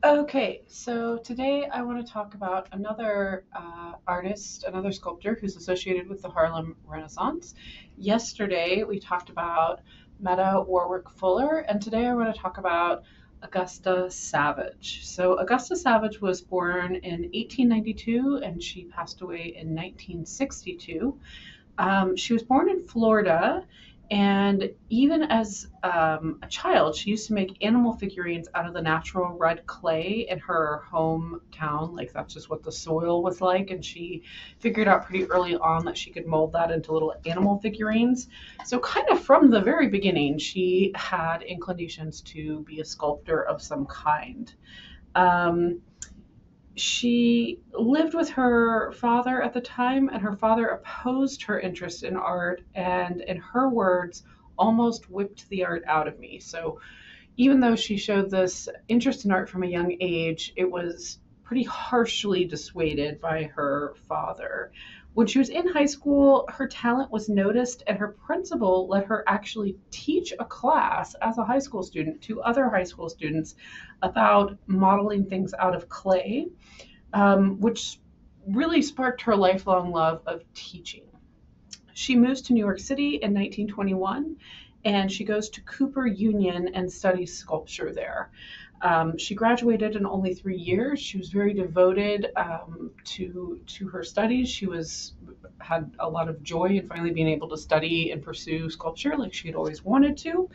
Okay, so today I want to talk about another artist, another sculptor who's associated with the Harlem Renaissance. Yesterday we talked about Meta Warwick Fuller, and today I want to talk about Augusta Savage. So, Augusta Savage was born in 1892 and she passed away in 1962. She was born in Florida, and even as a child, she used to make animal figurines out of the natural red clay in her hometown. Like, that's just what the soil was like. And she figured out pretty early on that she could mold that into little animal figurines. So, kind of from the very beginning, she had inclinations to be a sculptor of some kind. Um, she lived with her father at the time, and her father opposed her interest in art and, in her words, almost whipped the art out of me. So, even though she showed this interest in art from a young age, it was pretty harshly dissuaded by her father. When she was in high school, her talent was noticed, and her principal let her actually teach a class as a high school student to other high school students about modeling things out of clay, which really sparked her lifelong love of teaching. She moves to New York City in 1921 and she goes to Cooper Union and studies sculpture there. She graduated in only 3 years. She was very devoted to her studies. She had a lot of joy in finally being able to study and pursue sculpture like she had always wanted to.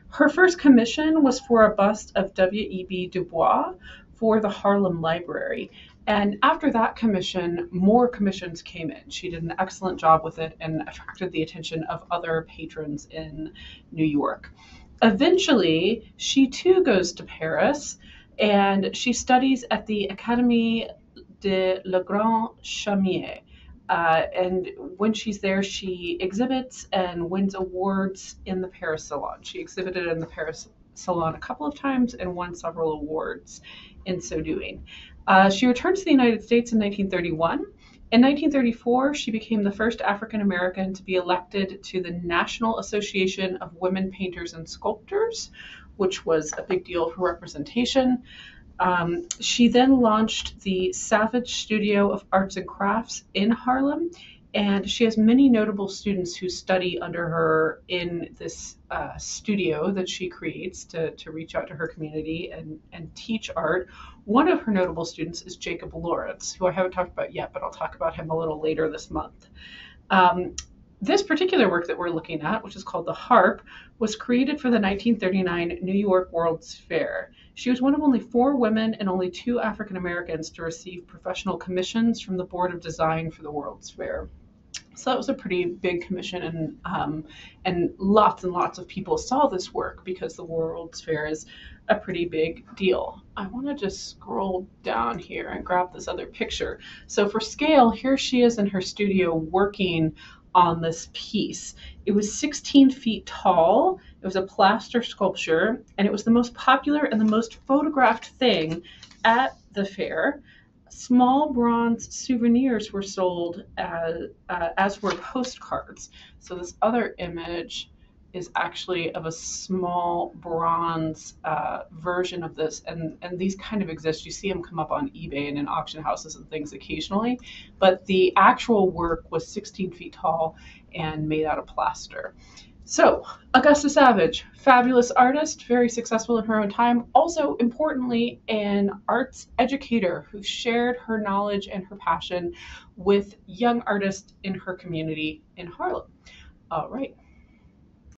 Her first commission was for a bust of W.E.B. Du Bois for the Harlem Library. And after that commission, more commissions came in. She did an excellent job with it and attracted the attention of other patrons in New York. Eventually, she too goes to Paris and she studies at the Académie de Le Grand Chaumier. And when she's there, she exhibits and wins awards in the Paris Salon. She exhibited in the Paris Salon a couple of times and won several awards in so doing. She returned to the United States in 1931. In 1934, she became the first African American to be elected to the National Association of Women Painters and Sculptors, which was a big deal for representation. She then launched the Savage Studio of Arts and Crafts in Harlem, and she has many notable students who study under her in this studio that she creates to reach out to her community and teach art. One of her notable students is Jacob Lawrence, who I haven't talked about yet, but I'll talk about him a little later this month. Um, this particular work that we're looking at, which is called The Harp, was created for the 1939 New York World's Fair. She was one of only 4 women and only 2 African Americans to receive professional commissions from the Board of Design for the World's Fair. So that was a pretty big commission, and lots of people saw this work because the World's Fair is a pretty big deal. I want to just scroll down here and grab this other picture. So for scale, here she is in her studio working on this piece. It was 16 feet tall. It was a plaster sculpture, and it was the most popular and the most photographed thing at the fair. Small bronze souvenirs were sold as were postcards. So this other image is actually of a small bronze version of this, and these kind of exist. You see them come up on eBay and in auction houses and things occasionally, but the actual work was 16 feet tall and made out of plaster. So, Augusta Savage, fabulous artist, very successful in her own time. Also, importantly, an arts educator who shared her knowledge and her passion with young artists in her community in Harlem. All right.